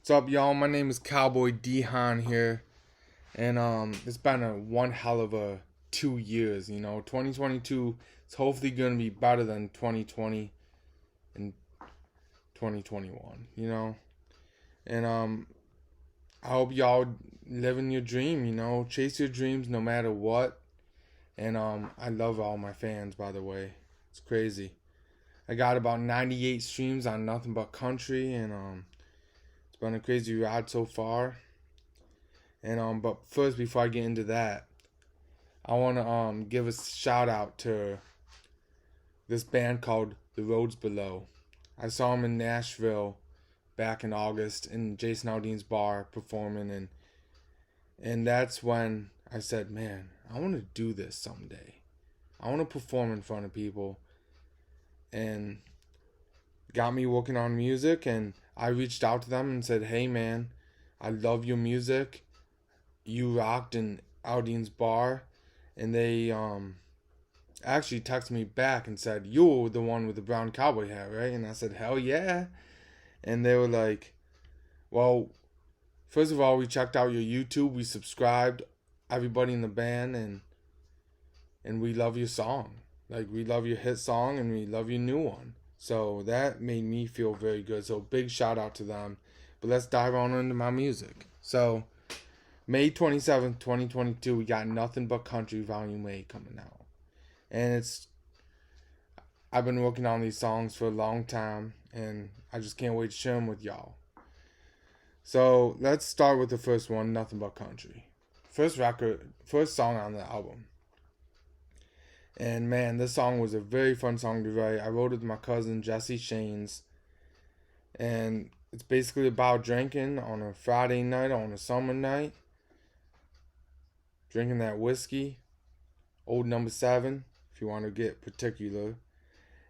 What's up, y'all? My name is Cowboy DeHaan here, and it's been one hell of a 2 years. 2022 is hopefully gonna be better than 2020 and 2021. And I hope y'all living your dream. Chase your dreams no matter what. And I love all my fans, by the way. It's crazy. I got about 98 streams on Nothing But Country, and it's been a crazy ride so far. And but first, before I get into that, I want to give a shout out to this band called The Roads Below. I saw them in Nashville back in August in Jason Aldean's bar performing, and that's when I said, man, I want to do this someday. I want to perform in front of people, and got me working on music. And I reached out to them and said, hey man, I love your music. You rocked in Aldean's bar. And they actually texted me back and said, you're the one with the brown cowboy hat, right? And I said, hell yeah. And they were like, well, first of all, we checked out your YouTube, we subscribed, everybody in the band, and we love your song. Like, we love your hit song and we love your new one. So that made me feel very good. So big shout out to them. But let's dive on into my music. So May 27th, 2022, we got Nothing But Country Volume 8 coming out. And I've been working on these songs for a long time, and I just can't wait to share them with y'all. So let's start with the first one, Nothing But Country. First song on the album. And man, this song was a very fun song to write. I wrote it with my cousin Jesse Shanes. And it's basically about drinking on a Friday night, on a summer night. Drinking that whiskey, old number 7, if you want to get particular.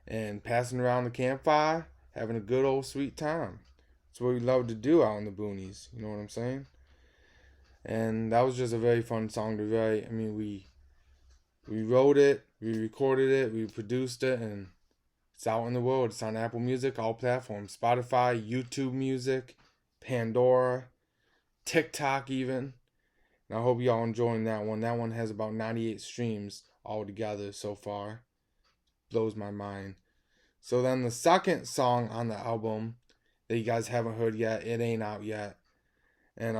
And passing around the campfire, having a good old sweet time. That's what we love to do out in the boonies, you know what I'm saying? And that was just a very fun song to write. I mean, we wrote it, we recorded it, we produced it, and it's out in the world. It's on Apple Music, all platforms. Spotify, YouTube Music, Pandora, TikTok even. And I hope y'all enjoying that one. That one has about 98 streams altogether so far. Blows my mind. So then the second song on the album that you guys haven't heard yet, it ain't out yet. And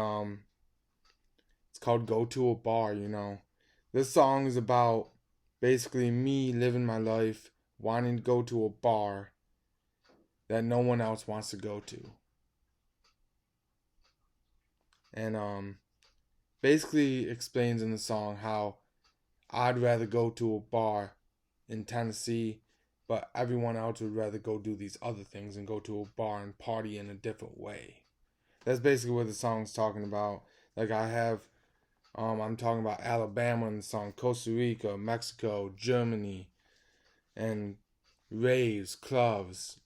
it's called Go to a Bar, This song is about basically me living my life, wanting to go to a bar that no one else wants to go to. And basically explains in the song how I'd rather go to a bar in Tennessee, but everyone else would rather go do these other things and go to a bar and party in a different way. That's basically what the song's talking about. Like I'm talking about Alabama in the song, Costa Rica, Mexico, Germany, and raves, clubs.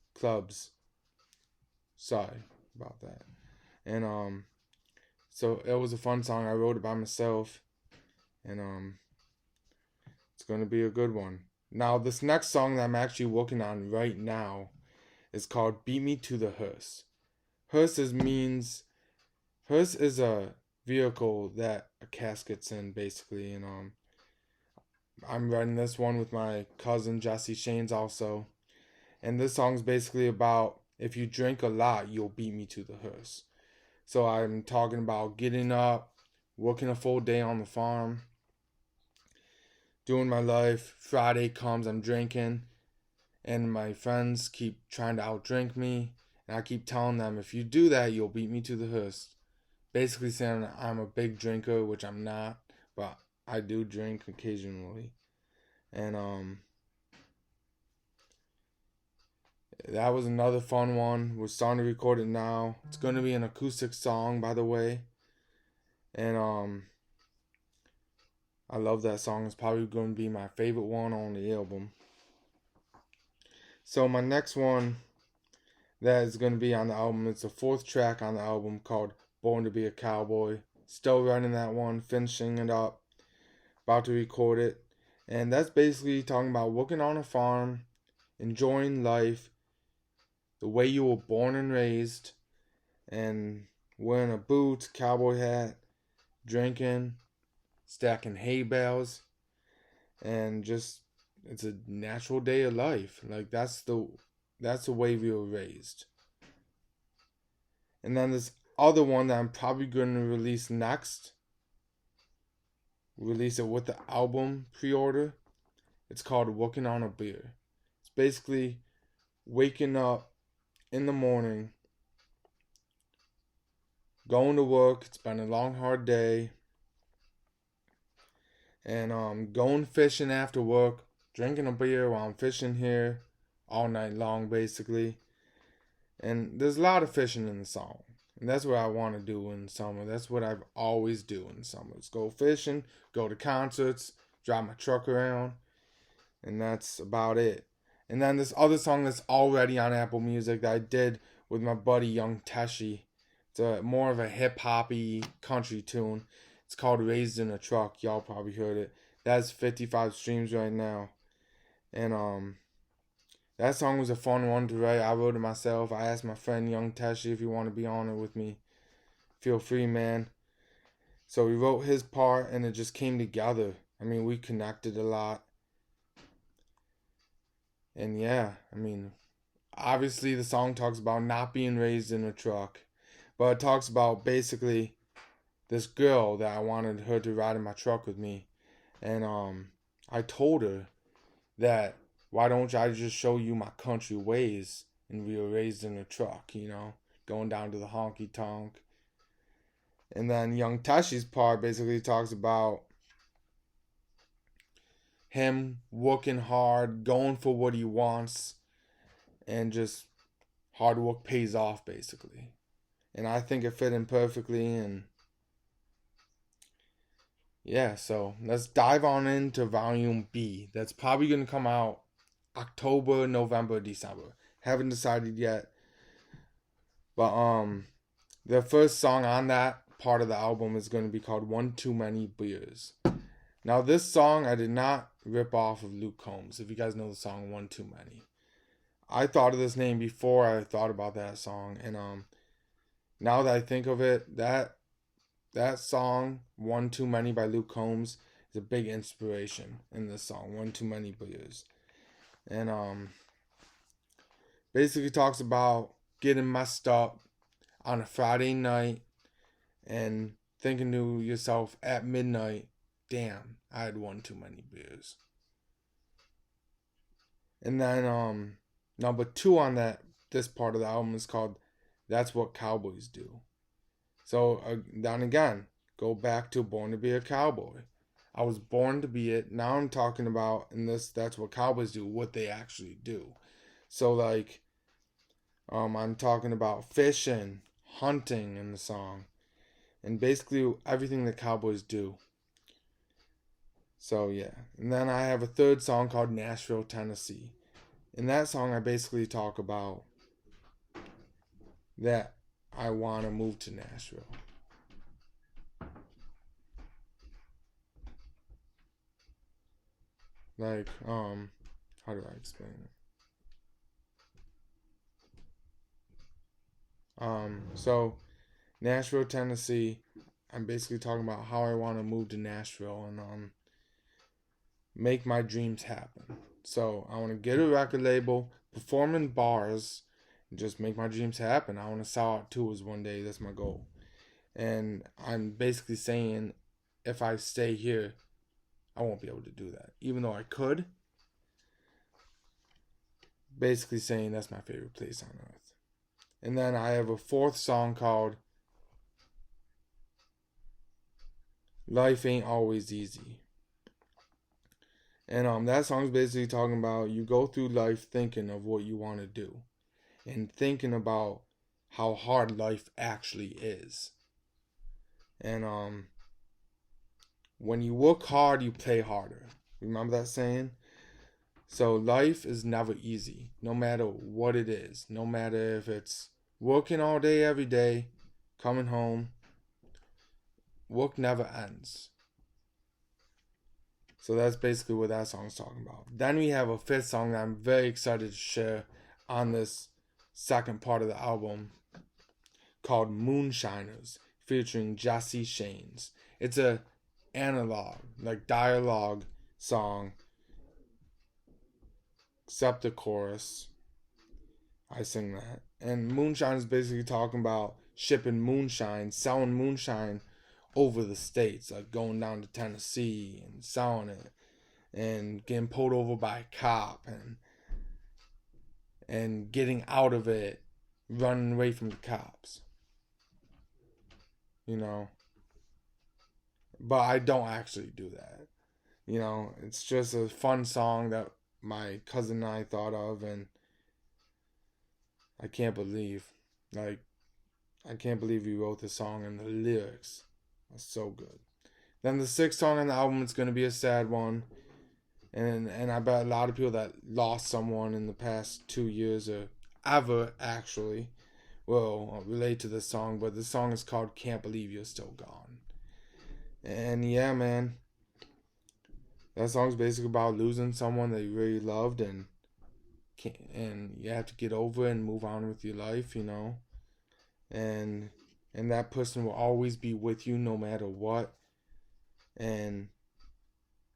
Sorry about that. And so it was a fun song. I wrote it by myself, and it's gonna be a good one. Now this next song that I'm actually working on right now is called "Beat Me to the Hearse." Hearse is a vehicle that a casket's in, basically, and I'm writing this one with my cousin Jesse Shanes also, and this song's basically about if you drink a lot, you'll beat me to the hearse. So I'm talking about getting up, working a full day on the farm, doing my life. Friday comes, I'm drinking, and my friends keep trying to outdrink me, and I keep telling them, if you do that, you'll beat me to the hearse. Basically saying I'm a big drinker, which I'm not, but I do drink occasionally. And that was another fun one. We're starting to record it now. It's going to be an acoustic song, by the way. And I love that song. It's probably going to be my favorite one on the album. So my next one that is going to be on the album, it's the 4th track on the album called Born to Be a Cowboy. Still writing that one, finishing it up, about to record it. And that's basically talking about working on a farm, enjoying life, the way you were born and raised, and wearing a boots, cowboy hat, drinking, stacking hay bales, and just it's a natural day of life. Like that's the way we were raised. And then this other one that I'm probably going to release next, release it with the album pre-order. It's called Working on a Beer. It's basically waking up in the morning, going to work. It's been a long, hard day. And going fishing after work, drinking a beer while I'm fishing here all night long, basically. And there's a lot of fishing in the song. And that's what I want to do in summer. That's what I've always do in summers. Go fishing, go to concerts, drive my truck around. And that's about it. And then this other song that's already on Apple Music that I did with my buddy Young Teshi. It's more of a hip-hoppy country tune. It's called Raised in a Truck. Y'all probably heard it. That has 55 streams right now. And that song was a fun one to write. I wrote it myself. I asked my friend Young Teshi if he wanted to be on it with me. Feel free, man. So we wrote his part and it just came together. I mean, we connected a lot. And yeah, I mean, obviously the song talks about not being raised in a truck. But it talks about basically this girl that I wanted her to ride in my truck with me. And I told her that, why don't I just show you my country ways? And we were raised in a truck, going down to the honky tonk. And then Young Tashi's part basically talks about him working hard, going for what he wants, and just hard work pays off, basically. And I think it fit in perfectly. And yeah, so let's dive on into Volume B. That's probably going to come out October, November, December. Haven't decided yet. But the first song on that part of the album is going to be called One Too Many Beers. Now this song I did not rip off of Luke Combs. If you guys know the song One Too Many. I thought of this name before I thought about that song. And now that I think of it, that song, One Too Many by Luke Combs, is a big inspiration in this song, One Too Many Beers. And basically talks about getting messed up on a Friday night and thinking to yourself at midnight, damn, I had one too many beers. And then number 2 on this part of the album is called That's What Cowboys Do. So then again, go back to Born to Be a Cowboy. I was born to be it. Now I'm talking about in this That's What Cowboys Do, what they actually do. So like I'm talking about fishing, hunting in the song, and basically everything that cowboys do. So yeah. And then I have a third song called Nashville, Tennessee. In that song I basically talk about that I want to move to Nashville. Like, how do I explain it? So Nashville, Tennessee, I'm basically talking about how I want to move to Nashville and make my dreams happen. So I want to get a record label, perform in bars, and just make my dreams happen. I want to sell out tours one day. That's my goal. And I'm basically saying if I stay here, I won't be able to do that. Even though I could. Basically saying that's my favorite place on earth. And then I have a 4th song called Life Ain't Always Easy. And that song's basically talking about you go through life thinking of what you want to do. And thinking about how hard life actually is. And when you work hard, you play harder. Remember that saying? So life is never easy, no matter what it is. No matter if it's working all day, every day, coming home. Work never ends. So that's basically what that song's talking about. Then we have a 5th song that I'm very excited to share on this second part of the album called Moonshiners, featuring Jesse Shanes. It's a analog, like dialogue song, except the chorus. I sing that. And Moonshine is basically talking about shipping moonshine, selling moonshine over the states, like going down to Tennessee and selling it and getting pulled over by a cop and getting out of it, running away from the cops. You know? But I don't actually do that. You know, it's just a fun song that my cousin and I thought of, and I can't believe he wrote this song, and the lyrics are so good. Then the sixth song on the album is going to be a sad one. And I bet a lot of people that lost someone in the past 2 years or ever actually will relate to this song. But this song is called Can't Believe You're Still Gone. And yeah, man, that song's basically about losing someone that you really loved, and you have to get over it and move on with your life, you know. And that person will always be with you no matter what. And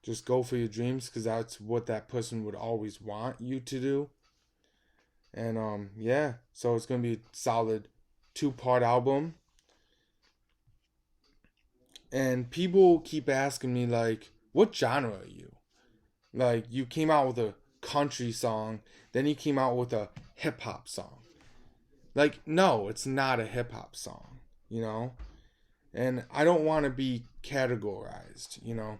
just go for your dreams, because that's what that person would always want you to do. And yeah, so it's gonna be a solid 2-part album. And people keep asking me, like, what genre are you? Like, you came out with a country song, then you came out with a hip hop song. Like, no, it's not a hip hop song, you know? And I don't want to be categorized, you know?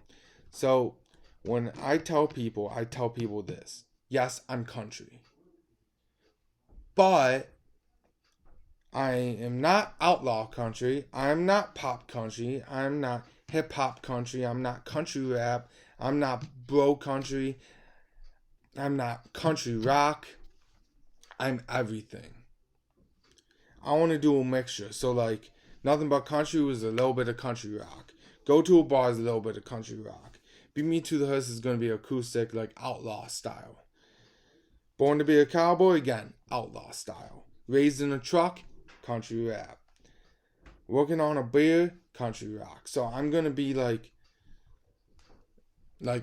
So when I tell people this. Yes, I'm country. But I am not outlaw country. I'm not pop country. I'm not hip hop country. I'm not country rap. I'm not bro country. I'm not country rock. I'm everything. I want to do a mixture. So, like, Nothing But Country was a little bit of country rock. Go to a Bar is a little bit of country rock. Beat Me to the Hearse is going to be acoustic, like outlaw style. Born to Be a Cowboy, again, outlaw style. Raised in a Truck, country rap. Working on a Beer, country rock. So I'm going to be like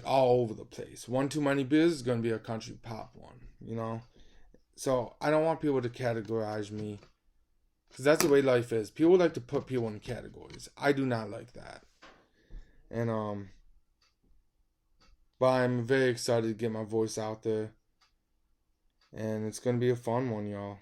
all over the place. One Too Many Beers is going to be a country pop one, you know? So I don't want people to categorize me, because that's the way life is. People like to put people in categories. I do not like that. And but I'm very excited to get my voice out there. And it's going to be a fun one, y'all.